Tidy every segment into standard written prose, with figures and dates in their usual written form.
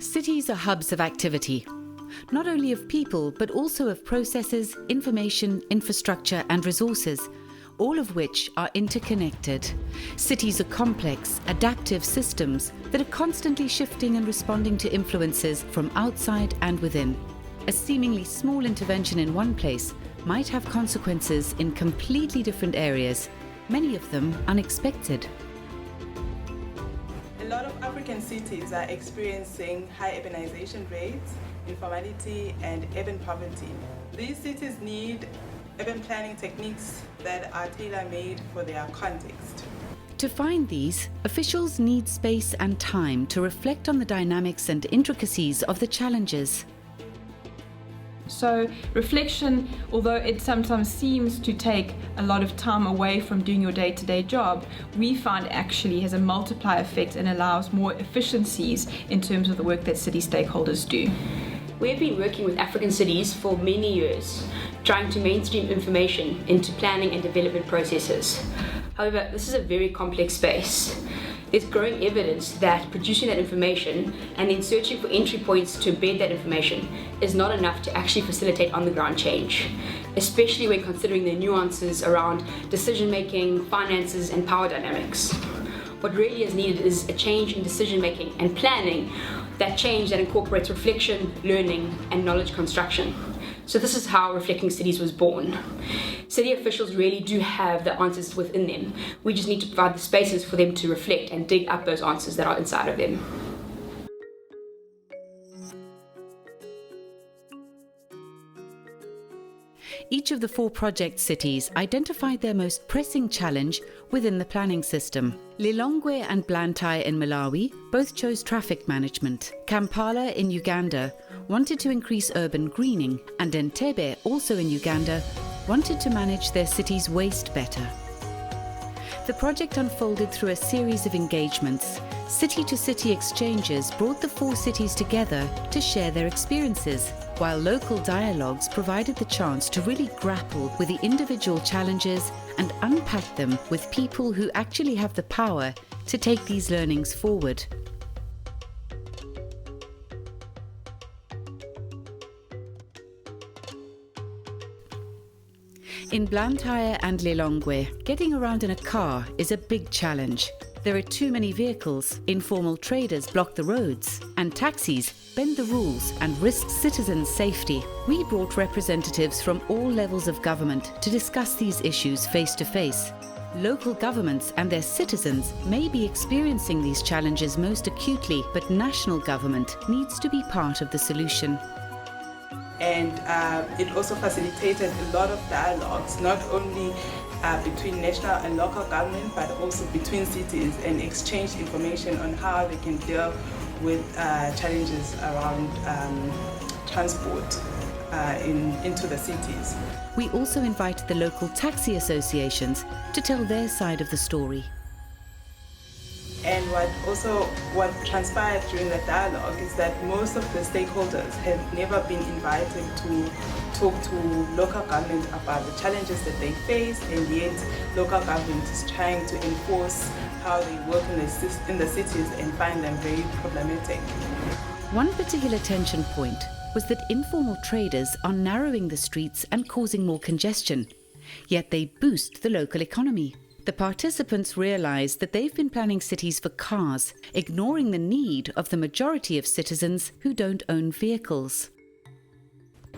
Cities are hubs of activity, not only of people, but also of processes, information, infrastructure, and resources, all of which are interconnected. Cities are complex, adaptive systems that are constantly shifting and responding to influences from outside and within. A seemingly small intervention in one place might have consequences in completely different areas, many of them unexpected. A lot of African cities are experiencing high urbanization rates, informality, and urban poverty. These cities need urban planning techniques that are tailor-made for their context. To find these, officials need space and time to reflect on the dynamics and intricacies of the challenges. So reflection, although it sometimes seems to take a lot of time away from doing your day-to-day job, we find actually has a multiplier effect and allows more efficiencies in terms of the work that city stakeholders do. We've been working with African cities for many years, trying to mainstream information into planning and development processes. However, this is a very complex space. There's growing evidence that producing that information and then searching for entry points to embed that information is not enough to actually facilitate on-the-ground change, especially when considering the nuances around decision-making, finances, and power dynamics. What really is needed is a change in decision-making and planning, that change that incorporates reflection, learning, and knowledge construction. So this is how Reflecting Cities was born. City officials really do have the answers within them. We just need to provide the spaces for them to reflect and dig up those answers that are inside of them. Each of the 4 project cities identified their most pressing challenge within the planning system. Lilongwe and Blantyre in Malawi both chose traffic management. Kampala in Uganda wanted to increase urban greening, and Entebbe, also in Uganda, wanted to manage their city's waste better. The project unfolded through a series of engagements. City-to-city exchanges brought the 4 cities together to share their experiences, while local dialogues provided the chance to really grapple with the individual challenges and unpack them with people who actually have the power to take these learnings forward. In Blantyre and Lilongwe, getting around in a car is a big challenge. There are too many vehicles, informal traders block the roads, and taxis bend the rules and risk citizens' safety. We brought representatives from all levels of government to discuss these issues face to face. Local governments and their citizens may be experiencing these challenges most acutely, but national government needs to be part of the solution. And it also facilitated a lot of dialogues, not only between national and local government, but also between cities, and exchanged information on how they can deal with challenges around transport into the cities. We also invited the local taxi associations to tell their side of the story. And what transpired during the dialogue is that most of the stakeholders have never been invited to talk to local government about the challenges that they face, and yet local government is trying to enforce how they work in the cities and find them very problematic. One particular tension point was that informal traders are narrowing the streets and causing more congestion, yet they boost the local economy. The participants realize that they've been planning cities for cars, ignoring the need of the majority of citizens who don't own vehicles.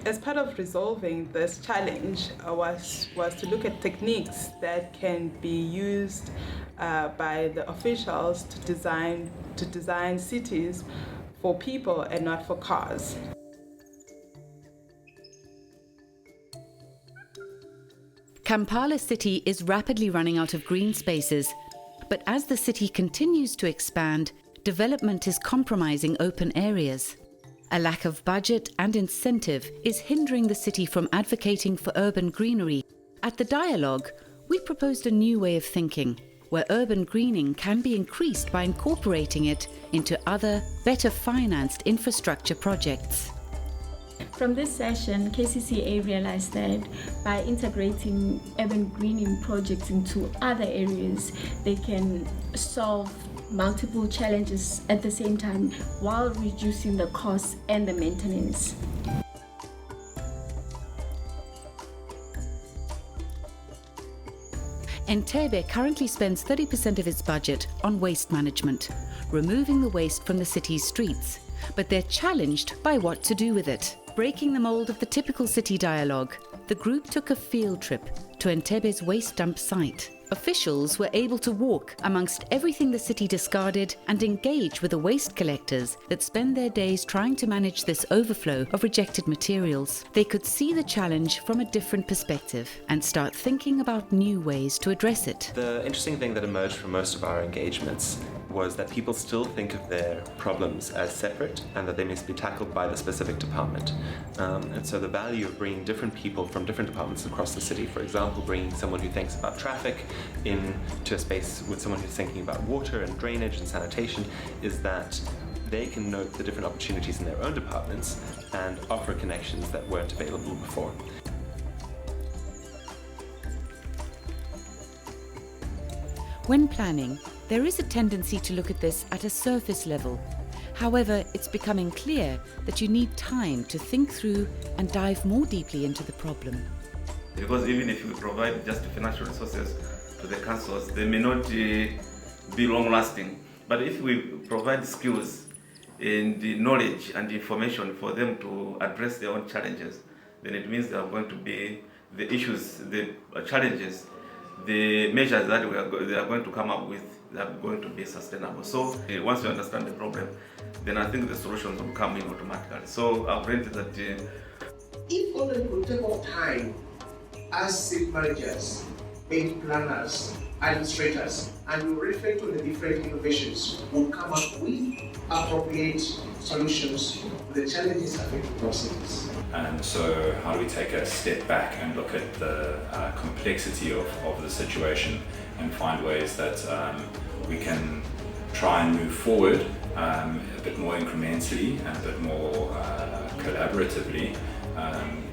As part of resolving this challenge was to look at techniques that can be used by the officials to design cities for people and not for cars. Kampala City is rapidly running out of green spaces, but as the city continues to expand, development is compromising open areas. A lack of budget and incentive is hindering the city from advocating for urban greenery. At the dialogue, we proposed a new way of thinking, where urban greening can be increased by incorporating it into other, better financed infrastructure projects. From this session, KCCA realized that by integrating urban greening projects into other areas, they can solve multiple challenges at the same time while reducing the costs and the maintenance. Entebbe currently spends 30% of its budget on waste management, removing the waste from the city's streets. But they're challenged by what to do with it. Breaking the mold of the typical city dialogue, the group took a field trip to Entebbe's waste dump site. Officials were able to walk amongst everything the city discarded and engage with the waste collectors that spend their days trying to manage this overflow of rejected materials. They could see the challenge from a different perspective and start thinking about new ways to address it. The interesting thing that emerged from most of our engagements was that people still think of their problems as separate and that they must be tackled by the specific department. And so the value of bringing different people from different departments across the city, for example, bringing someone who thinks about traffic into a space with someone who's thinking about water and drainage and sanitation, is that they can note the different opportunities in their own departments and offer connections that weren't available before. When planning, there is a tendency to look at this at a surface level. However, it's becoming clear that you need time to think through and dive more deeply into the problem. Because even if we provide just financial resources to the councils, they may not be long-lasting. But if we provide skills and the knowledge and the information for them to address their own challenges, then it means there are going to be the issues, the challenges, the measures that they are going to come up with that are going to be sustainable. So once you understand the problem, then I think the solutions will come in automatically. So I've read that if only we take our time as city managers, bank planners, administrators, and we reflect on the different innovations, we'll come up with appropriate solutions to the challenges affecting our cities. And so how do we take a step back and look at the complexity of the situation and find ways that we can try and move forward a bit more incrementally and a bit more collaboratively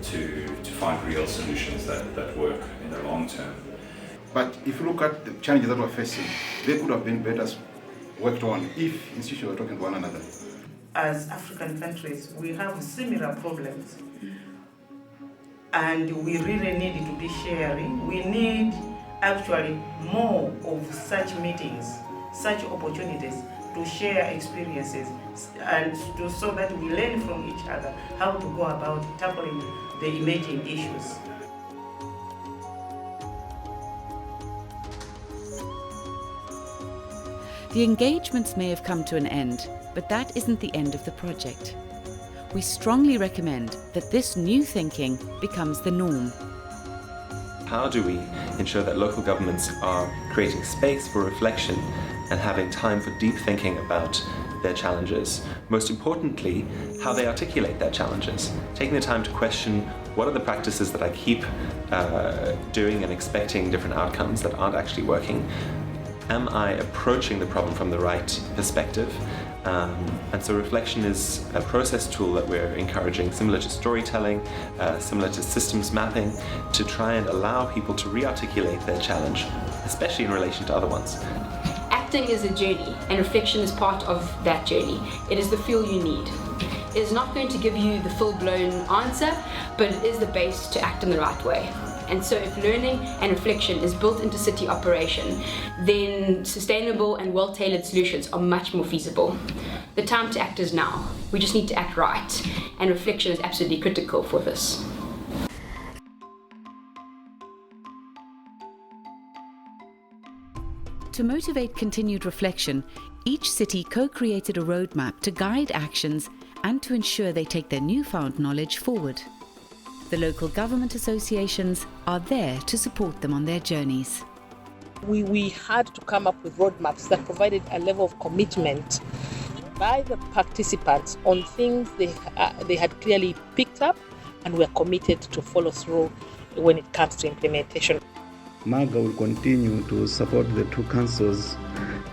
to find real solutions that work in the long term. But if you look at the challenges that we're facing, they could have been better worked on if institutions were talking to one another. As African countries, we have similar problems, and we really need to be sharing. We need actually more of such meetings, such opportunities to share experiences and so that we learn from each other how to go about tackling the emerging issues. The engagements may have come to an end, but that isn't the end of the project. We strongly recommend that this new thinking becomes the norm. How do we ensure that local governments are creating space for reflection and having time for deep thinking about their challenges? Most importantly, how they articulate their challenges. Taking the time to question, what are the practices that I keep doing and expecting different outcomes that aren't actually working? Am I approaching the problem from the right perspective? And so reflection is a process tool that we're encouraging, similar to storytelling, similar to systems mapping, to try and allow people to re-articulate their challenge, especially in relation to other ones. Acting is a journey, and reflection is part of that journey. It is the fuel you need. It is not going to give you the full-blown answer, but it is the base to act in the right way. And so if learning and reflection is built into city operation, then sustainable and well-tailored solutions are much more feasible. The time to act is now. We just need to act right, and reflection is absolutely critical for this. To motivate continued reflection, each city co-created a roadmap to guide actions and to ensure they take their newfound knowledge forward. The local government associations are there to support them on their journeys. We had to come up with roadmaps that provided a level of commitment by the participants on things they had clearly picked up and were committed to follow through when it comes to implementation. MAGA will continue to support the two councils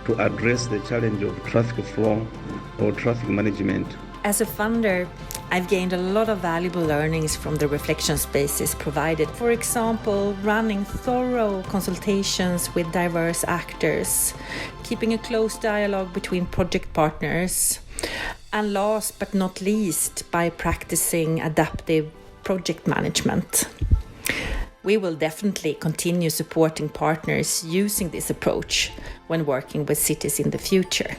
to address the challenge of traffic flow or traffic management. As a funder, I've gained a lot of valuable learnings from the reflection spaces provided. For example, running thorough consultations with diverse actors, keeping a close dialogue between project partners, and last but not least, by practicing adaptive project management. We will definitely continue supporting partners using this approach when working with cities in the future.